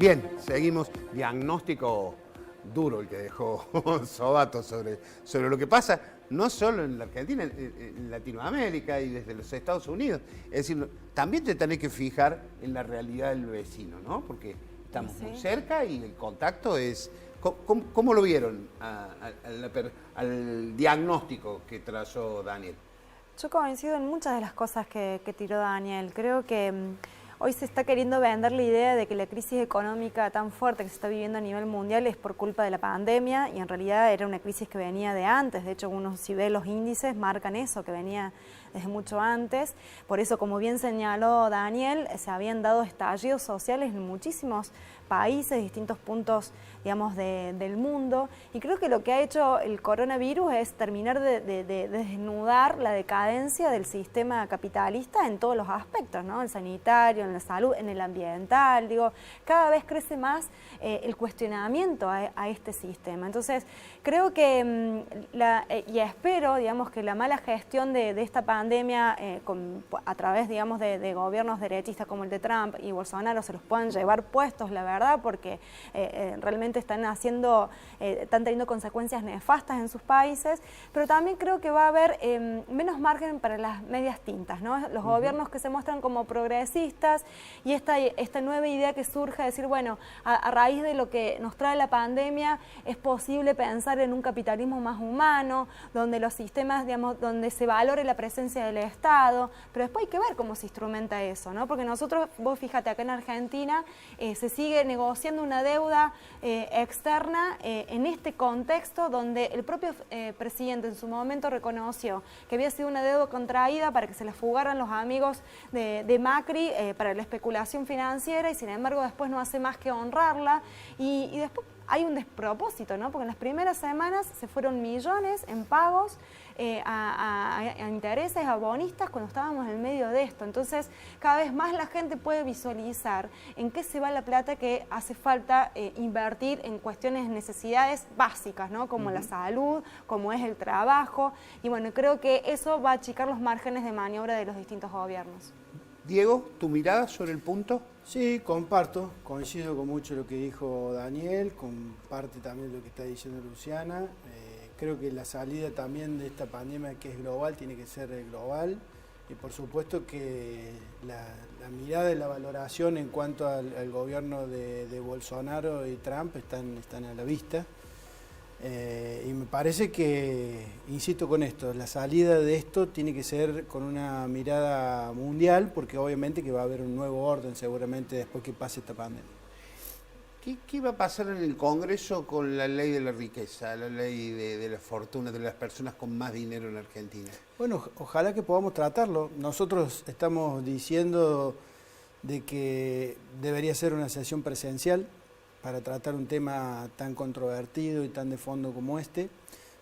Bien, seguimos. Diagnóstico duro el que dejó Sobato sobre lo que pasa, no solo en la Argentina, en Latinoamérica y desde los Estados Unidos. Es decir, también te tenés que fijar en la realidad del vecino, ¿no? Porque estamos muy cerca y el contacto es... ¿Cómo lo vieron al diagnóstico que trazó Daniel? Yo coincido en muchas de las cosas que tiró Daniel. Creo que hoy se está queriendo vender la idea de que la crisis económica tan fuerte que se está viviendo a nivel mundial es por culpa de la pandemia, y en realidad era una crisis que venía de antes. De hecho, uno, si ve los índices, marcan eso, que venía desde mucho antes. Por eso, como bien señaló Daniel, se habían dado estallidos sociales en muchísimos países, distintos puntos, digamos, del mundo. Y creo que lo que ha hecho el coronavirus es terminar de desnudar la decadencia del sistema capitalista en todos los aspectos, ¿no? El sanitario, en la salud, en el ambiental. Digo, cada vez crece más el cuestionamiento a este sistema. Entonces, creo que y espero, digamos, que la mala gestión de esta pandemia a través, digamos, de gobiernos derechistas como el de Trump y Bolsonaro se los puedan llevar puestos, la verdad, porque realmente están teniendo consecuencias nefastas en sus países, pero también creo que va a haber menos margen para las medias tintas, ¿no? Los gobiernos que se muestran como progresistas y esta nueva idea que surge de decir, bueno, a raíz de lo que nos trae la pandemia es posible pensar en un capitalismo más humano, donde los sistemas, digamos, donde se valore la presencia del Estado, pero después hay que ver cómo se instrumenta eso, ¿no? Porque nosotros, vos fíjate, acá en Argentina se sigue negociando una deuda externa en este contexto donde el propio presidente en su momento reconoció que había sido una deuda contraída para que se la fugaran los amigos de Macri para la especulación financiera, y sin embargo después no hace más que honrarla, y después hay un despropósito, ¿no? Porque en las primeras semanas se fueron millones en pagos a intereses, a bonistas, cuando estábamos en medio de esto. Entonces, cada vez más la gente puede visualizar en qué se va la plata que hace falta invertir en cuestiones, necesidades básicas, ¿no? Como la salud, como es el trabajo. Y bueno, creo que eso va a achicar los márgenes de maniobra de los distintos gobiernos. Diego, ¿tu mirada sobre el punto? Sí, coincido con mucho lo que dijo Daniel, comparte también lo que está diciendo Luciana. Creo que la salida también de esta pandemia, que es global, tiene que ser global, y por supuesto que la mirada y la valoración en cuanto al gobierno de Bolsonaro y Trump están a la vista. Y me parece que, insisto con esto, la salida de esto tiene que ser con una mirada mundial, porque obviamente que va a haber un nuevo orden seguramente después que pase esta pandemia. ¿Qué va a pasar en el Congreso con la ley de la riqueza, la ley de la fortuna de las personas con más dinero en Argentina? Bueno, ojalá que podamos tratarlo. Nosotros estamos diciendo de que debería ser una sesión presencial para tratar un tema tan controvertido y tan de fondo como este.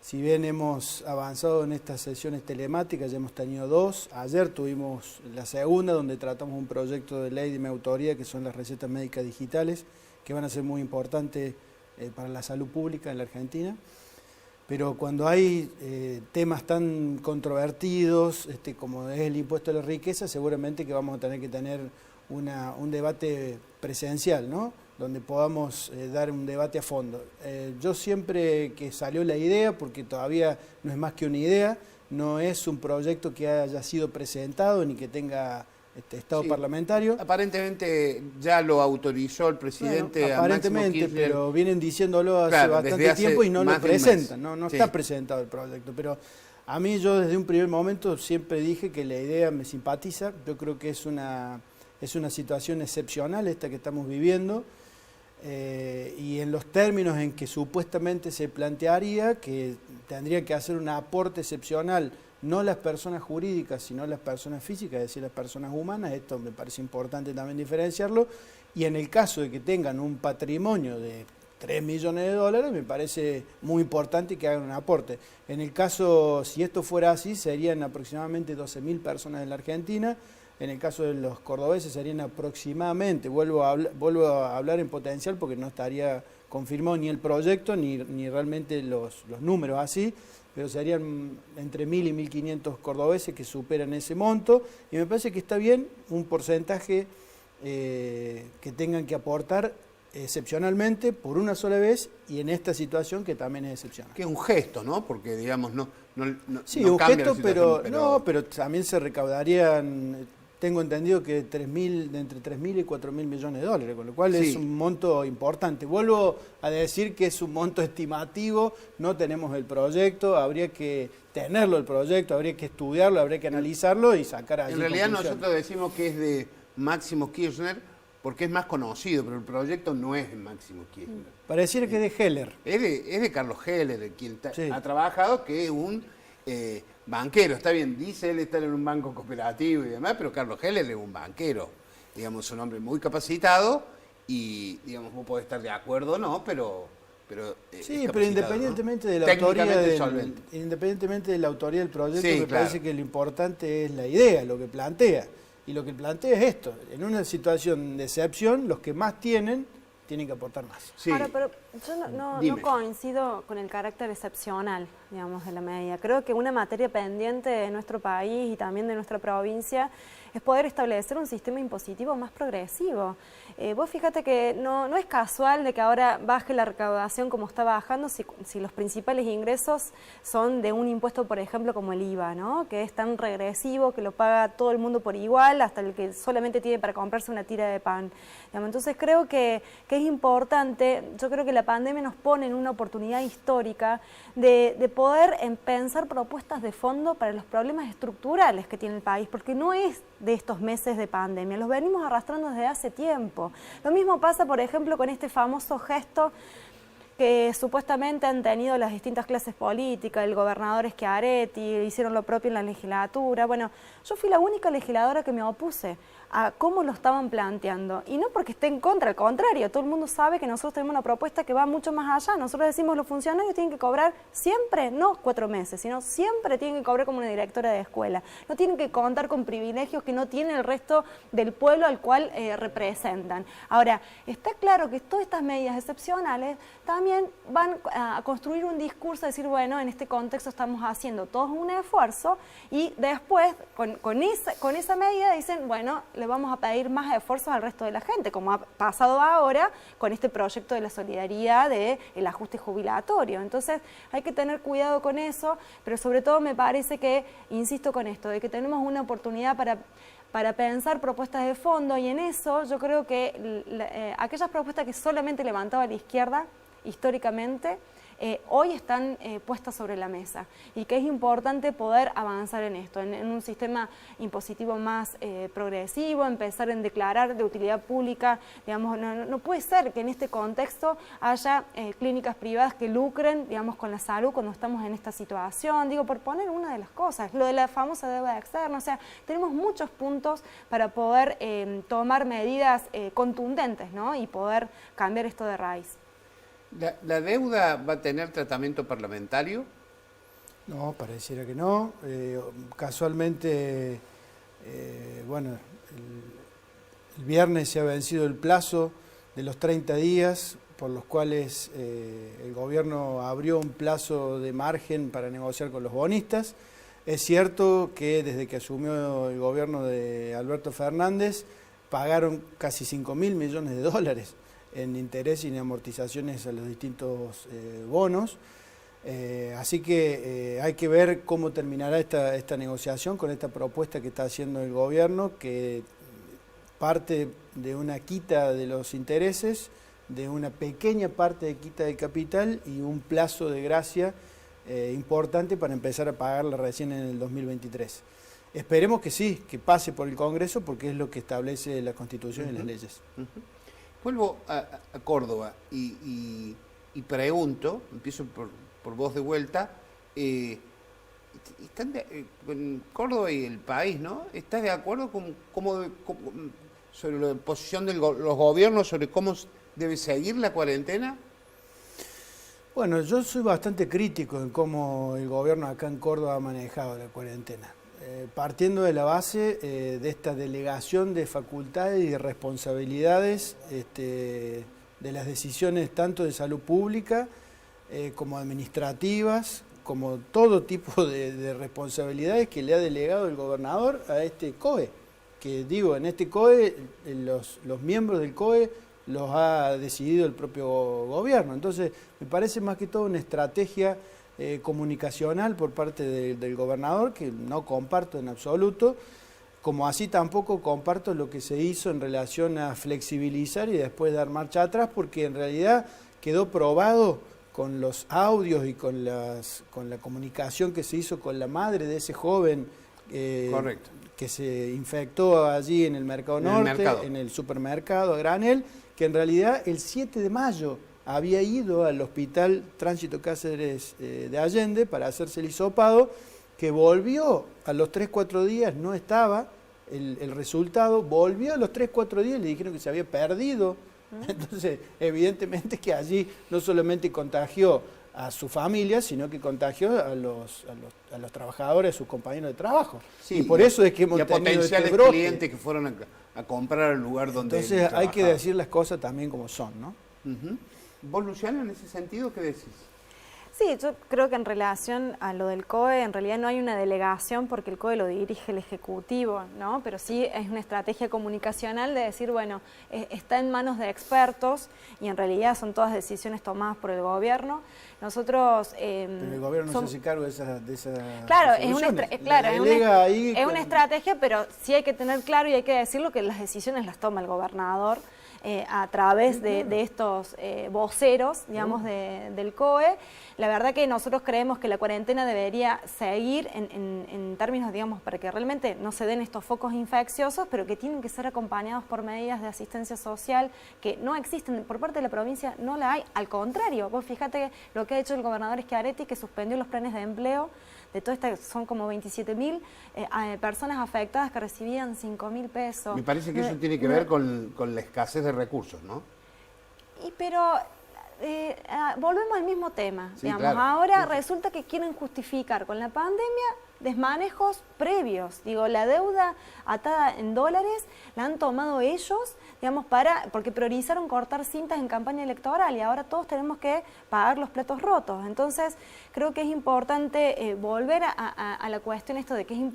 Si bien hemos avanzado en estas sesiones telemáticas, ya hemos tenido dos. Ayer tuvimos la segunda, donde tratamos un proyecto de ley de mi autoría, que son las recetas médicas digitales, que van a ser muy importantes para la salud pública en la Argentina. Pero cuando hay temas tan controvertidos como es el impuesto a la riqueza, seguramente que vamos a tener que tener un debate presencial, ¿no? Donde podamos dar un debate a fondo. Yo siempre que salió la idea, porque todavía no es más que una idea, no es un proyecto que haya sido presentado ni que tenga estado parlamentario. Aparentemente ya lo autorizó el presidente. Bueno, aparentemente, pero vienen diciéndolo hace bastante tiempo y no lo presentan, no está presentado el proyecto. Pero a mí, yo desde un primer momento siempre dije que la idea me simpatiza. Yo creo que es una situación excepcional esta que estamos viviendo, y en los términos en que supuestamente se plantearía que tendría que hacer un aporte excepcional, no las personas jurídicas, sino las personas físicas, es decir, las personas humanas. Esto me parece importante también diferenciarlo, y en el caso de que tengan un patrimonio de 3 millones de dólares, me parece muy importante que hagan un aporte. En el caso, si esto fuera así, serían aproximadamente 12.000 personas en la Argentina. En el caso de los cordobeses serían aproximadamente, vuelvo a hablar en potencial porque no estaría confirmado ni el proyecto ni realmente los números así, pero serían entre 1.000 y 1.500 cordobeses que superan ese monto, y me parece que está bien un porcentaje que tengan que aportar excepcionalmente, por una sola vez, y en esta situación que también es excepcional. Que es un gesto, ¿no? Porque, digamos, sí, no un cambia gesto, la situación, pero también se recaudarían, tengo entendido que entre 3.000 y 4.000 millones de dólares, con lo cual sí, es un monto importante. Vuelvo a decir que es un monto estimativo, no tenemos el proyecto, habría que tenerlo el proyecto, habría que estudiarlo, habría que analizarlo y sacar allí en realidad conclusiones. nosotros decimos que es de Máximo Kirchner porque es más conocido, pero el proyecto no es de Máximo Kirchner. Pareciera que es de Heller. Es de Carlos Heller, quien Sí. ha trabajado, que es un banquero. Está bien, dice él estar en un banco cooperativo y demás, pero Carlos Heller es un banquero. Digamos, un hombre muy capacitado y, digamos, vos podés estar de acuerdo o no, pero sí, pero independientemente, ¿no?, de la independientemente de la autoría del proyecto, sí, me claro, parece que lo importante es la idea, lo que plantea. Y lo que plantea es esto: en una situación de excepción, los que más tienen que aportar más. Sí. Ahora, pero yo no coincido con el carácter excepcional, digamos, de la medida. Creo que una materia pendiente de nuestro país y también de nuestra provincia es poder establecer un sistema impositivo más progresivo. Vos fíjate que no es casual de que ahora baje la recaudación como está bajando si los principales ingresos son de un impuesto, por ejemplo, como el IVA, ¿no? Que es tan regresivo, que lo paga todo el mundo por igual, hasta el que solamente tiene para comprarse una tira de pan. Digamos, entonces creo que es importante, yo creo que la pandemia nos pone en una oportunidad histórica de poder pensar propuestas de fondo para los problemas estructurales que tiene el país, porque no es de estos meses de pandemia, los venimos arrastrando desde hace tiempo. Lo mismo pasa, por ejemplo, con este famoso gesto que supuestamente han tenido las distintas clases políticas, el gobernador Schiaretti, hicieron lo propio en la legislatura. Bueno, yo fui la única legisladora que me opuse a cómo lo estaban planteando. Y no porque esté en contra, al contrario, todo el mundo sabe que nosotros tenemos una propuesta que va mucho más allá. Nosotros decimos los funcionarios tienen que cobrar siempre, no 4 meses, sino siempre tienen que cobrar como una directora de escuela. No tienen que contar con privilegios que no tiene el resto del pueblo al cual representan. Ahora, está claro que todas estas medidas excepcionales también van a construir un discurso, de decir, bueno, en este contexto estamos haciendo todos un esfuerzo y después con esa medida dicen, bueno, le vamos a pedir más esfuerzos al resto de la gente, como ha pasado ahora con este proyecto de la solidaridad del ajuste jubilatorio. Entonces hay que tener cuidado con eso, pero sobre todo me parece que, insisto con esto, de que tenemos una oportunidad para pensar propuestas de fondo, y en eso yo creo que aquellas propuestas que solamente levantaba la izquierda históricamente, hoy están puestas sobre la mesa, y que es importante poder avanzar en esto, en un sistema impositivo más progresivo, empezar en declarar de utilidad pública. Digamos, no puede ser que en este contexto haya clínicas privadas que lucren, digamos, con la salud cuando estamos en esta situación, digo, por poner una de las cosas, lo de la famosa deuda externa. O sea, tenemos muchos puntos para poder tomar medidas contundentes, ¿no?, y poder cambiar esto de raíz. ¿La deuda va a tener tratamiento parlamentario? No, pareciera que no. Casualmente, bueno, el viernes se ha vencido el plazo de los 30 días por los cuales el gobierno abrió un plazo de margen para negociar con los bonistas. Es cierto que desde que asumió el gobierno de Alberto Fernández pagaron casi 5.000 millones de dólares en interés y en amortizaciones a los distintos bonos. Así que hay que ver cómo terminará esta negociación con esta propuesta que está haciendo el gobierno, que parte de una quita de los intereses, de una pequeña parte de quita de capital y un plazo de gracia importante para empezar a pagarla recién en el 2023. Esperemos que sí, que pase por el Congreso, porque es lo que establece la Constitución y las leyes. Vuelvo a Córdoba y pregunto, empiezo por vos de vuelta, con Córdoba y el país, ¿no? ¿Estás de acuerdo sobre la posición de los gobiernos sobre cómo debe seguir la cuarentena? Bueno, yo soy bastante crítico en cómo el gobierno acá en Córdoba ha manejado la cuarentena. Partiendo de la base de esta delegación de facultades y responsabilidades de las decisiones tanto de salud pública como administrativas, como todo tipo de responsabilidades que le ha delegado el gobernador a este COE. Que digo, en este COE, los miembros del COE los ha decidido el propio gobierno. Entonces, me parece más que todo una estrategia comunicacional por parte del gobernador, que no comparto en absoluto, como así tampoco comparto lo que se hizo en relación a flexibilizar y después dar marcha atrás, porque en realidad quedó probado con los audios y con la comunicación que se hizo con la madre de ese joven que se infectó allí en el Mercado Norte, en el supermercado a granel, que en realidad el 7 de mayo había ido al Hospital Tránsito Cáceres de Allende para hacerse el hisopado, que volvió a los 3-4 días, no estaba el resultado, volvió a los 3-4 días y le dijeron que se había perdido. Entonces, evidentemente que allí no solamente contagió a su familia, sino que contagió a los trabajadores, a sus compañeros de trabajo. Sí, y por eso es que hemos tenido potenciales este brote. clientes que fueron a comprar al lugar donde Entonces hay que decir las cosas también como son, ¿no? ¿Vos, Luciana, en ese sentido qué decís? Sí, yo creo que en relación a lo del COE, en realidad no hay una delegación porque el COE lo dirige el Ejecutivo, ¿no? Pero sí es una estrategia comunicacional de decir, bueno, está en manos de expertos y en realidad son todas decisiones tomadas por el gobierno. Nosotros... pero el gobierno no se hace cargo de esa claro, es una estrategia, pero sí hay que tener claro y hay que decirlo que las decisiones las toma el gobernador. A través de estos voceros, digamos, del COE. La verdad que nosotros creemos que la cuarentena debería seguir en términos, digamos, para que realmente no se den estos focos infecciosos, pero que tienen que ser acompañados por medidas de asistencia social que no existen. Por parte de la provincia no la hay, al contrario. Vos fíjate lo que ha hecho el gobernador Schiaretti, que suspendió los planes de empleo de todas estas, son como 27.000 personas afectadas que recibían 5.000 pesos. Me parece que eso tiene que ver con la escasez de recursos, ¿no? Pero volvemos al mismo tema, sí, digamos. Claro. Ahora resulta que quieren justificar con la pandemia desmanejos previos. Digo, la deuda atada en dólares la han tomado ellos, digamos, porque priorizaron cortar cintas en campaña electoral y ahora todos tenemos que pagar los platos rotos. Entonces, creo que es importante volver a la cuestión esto de que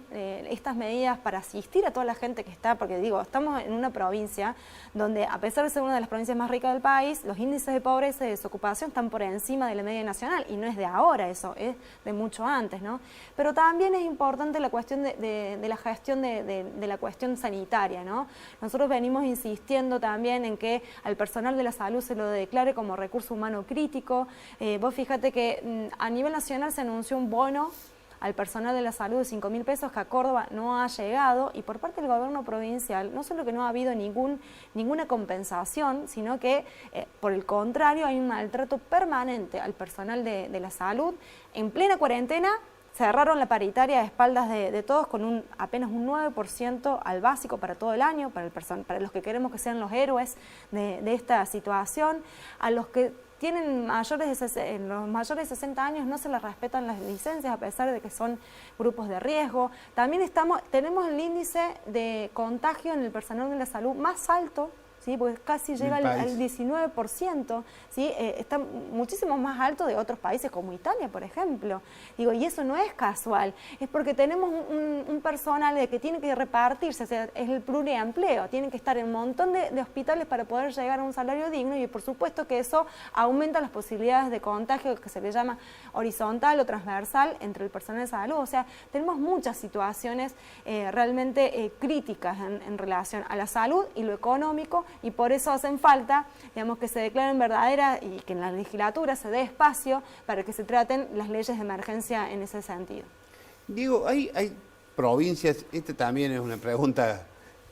estas medidas para asistir a toda la gente que está, porque digo, estamos en una provincia donde, a pesar de ser una de las provincias más ricas del país, los índices de pobreza y desocupación están por encima de la media nacional, y no es de ahora eso, es de mucho antes, ¿no? Pero también es importante la cuestión de la gestión de la cuestión sanitaria, ¿no? Nosotros venimos insistiendo también en que al personal de la salud se lo declare como recurso humano crítico. Vos fíjate que a nivel nacional se anunció un bono al personal de la salud de 5.000 pesos que a Córdoba no ha llegado, y por parte del gobierno provincial no solo que no ha habido ninguna compensación, sino que por el contrario hay un maltrato permanente al personal de la salud. En plena cuarentena cerraron la paritaria a espaldas de todos con apenas un 9% al básico para todo el año, para los que queremos que sean los héroes de esta situación. A los que tienen los mayores de 60 años no se les respetan las licencias a pesar de que son grupos de riesgo. También tenemos el índice de contagio en el personal de la salud más alto, ¿sí? Porque casi llega al 19%, ¿sí? Está muchísimo más alto de otros países como Italia, por ejemplo. Digo, y eso no es casual, es porque tenemos un personal que tiene que repartirse, o sea, es el pluriempleo, tienen que estar en un montón de hospitales para poder llegar a un salario digno, y por supuesto que eso aumenta las posibilidades de contagio, que se le llama horizontal o transversal entre el personal de salud. O sea, tenemos muchas situaciones realmente críticas en relación a la salud y lo económico, y por eso hacen falta, digamos, que se declaren verdaderas y que en la legislatura se dé espacio para que se traten las leyes de emergencia en ese sentido. Digo, hay provincias, esta también es una pregunta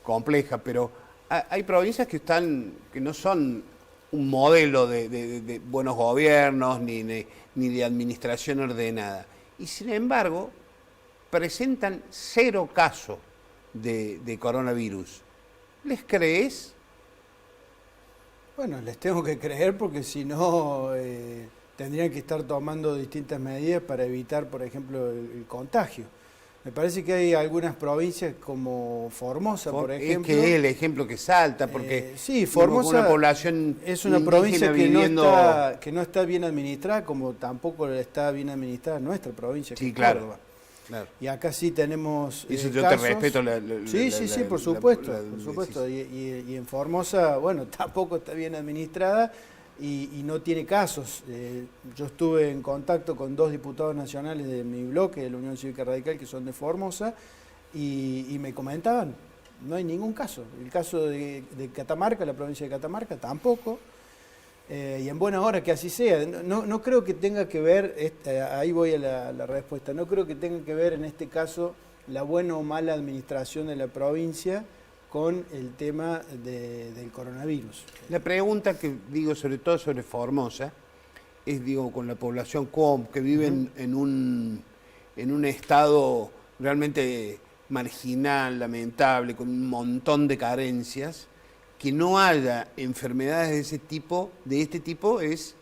compleja, pero hay provincias que no son un modelo de buenos gobiernos ni de administración ordenada, y sin embargo presentan 0 casos de coronavirus. ¿Les crees? Bueno, les tengo que creer porque si no tendrían que estar tomando distintas medidas para evitar, por ejemplo, el contagio. Me parece que hay algunas provincias como Formosa, por ejemplo. Es que es el ejemplo que salta, porque sí, Formosa una población es una provincia que no está bien administrada, como tampoco está bien administrada nuestra provincia, sí, que es claro. Córdoba. Y acá sí tenemos eso yo casos. te respeto Sí, por supuesto, Y en Formosa, bueno, tampoco está bien administrada y no tiene casos. Yo estuve en contacto con 2 diputados nacionales de mi bloque, de la Unión Cívica Radical, que son de Formosa, y me comentaban, no hay ningún caso. El caso de Catamarca, la provincia de Catamarca, tampoco. Y en buena hora que así sea. No creo que tenga que ver, ahí voy a la respuesta, no creo que tenga que ver en este caso la buena o mala administración de la provincia con el tema del coronavirus. La pregunta que digo sobre todo sobre Formosa es, digo, con la población que vive en un estado realmente marginal, lamentable, con un montón de carencias, que no haya enfermedades de este tipo es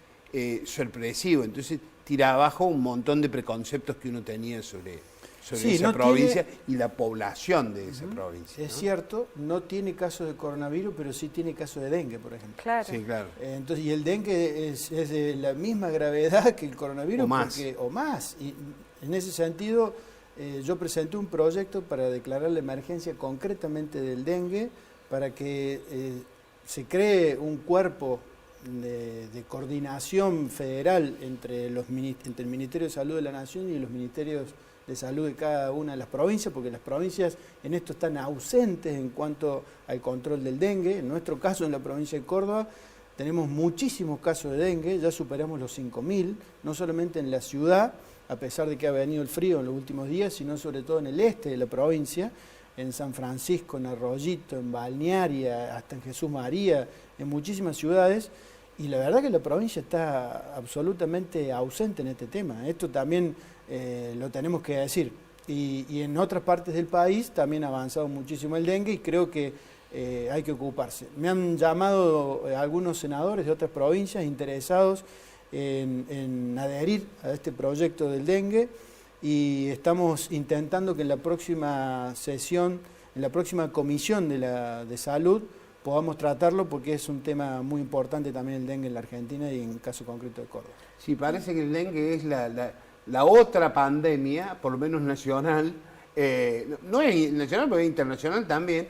sorpresivo. Entonces tira abajo un montón de preconceptos que uno tenía sobre esa provincia y la población de esa provincia. Es cierto, no tiene casos de coronavirus, pero sí tiene casos de dengue, por ejemplo. Claro. Sí, claro. Entonces, y el dengue es de la misma gravedad que el coronavirus. O más. Y en ese sentido, yo presenté un proyecto para declarar la emergencia concretamente del dengue, para que se cree un cuerpo de coordinación federal entre el Ministerio de Salud de la Nación y los ministerios de salud de cada una de las provincias, porque las provincias en esto están ausentes en cuanto al control del dengue. En nuestro caso, en la provincia de Córdoba, tenemos muchísimos casos de dengue, ya superamos los 5.000, no solamente en la ciudad, a pesar de que ha venido el frío en los últimos días, sino sobre todo en el este de la provincia, en San Francisco, en Arroyito, en Balnearia, hasta en Jesús María, en muchísimas ciudades, y la verdad que la provincia está absolutamente ausente en este tema. Esto también lo tenemos que decir. Y en otras partes del país también ha avanzado muchísimo el dengue y creo que hay que ocuparse. Me han llamado algunos senadores de otras provincias interesados en adherir a este proyecto del dengue, y estamos intentando que en la próxima sesión, en la próxima comisión de salud, podamos tratarlo, porque es un tema muy importante también el dengue en la Argentina y en el caso concreto de Córdoba. Sí, parece que el dengue es la otra pandemia, por lo menos nacional, no es nacional, pero es internacional también,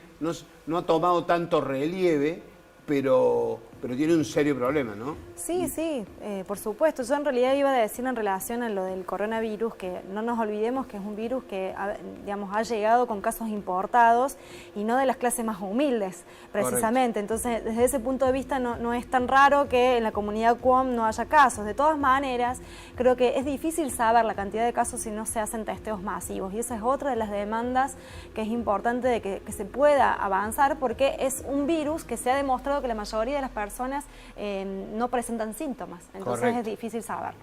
no ha tomado tanto relieve, pero tiene un serio problema, ¿no? Sí, por supuesto. Yo en realidad iba a decir en relación a lo del coronavirus, que no nos olvidemos que es un virus que ha llegado con casos importados y no de las clases más humildes, precisamente. Correcto. Entonces, desde ese punto de vista no es tan raro que en la comunidad QOM no haya casos. De todas maneras, creo que es difícil saber la cantidad de casos si no se hacen testeos masivos, y esa es otra de las demandas que es importante de que se pueda avanzar, porque es un virus que se ha demostrado que la mayoría de las personas no presentan síntomas, entonces correcto, es difícil saberlo.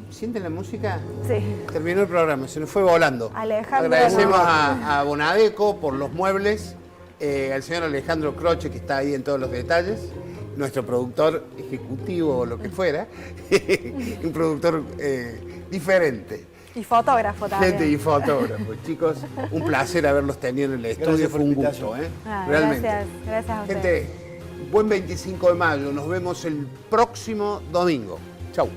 ¿Sienten la música? Sí. Terminó el programa, se nos fue volando. Alejandro. Agradecemos a Bonadeco por los muebles, al señor Alejandro Croce, que está ahí en todos los detalles, nuestro productor ejecutivo o lo que fuera, un productor diferente. Y fotógrafo también. Y fotógrafo. Chicos, un placer haberlos tenido en el estudio, fue un gusto. Realmente. Gracias a ustedes. Gente, buen 25 de mayo, nos vemos el próximo domingo. Chau.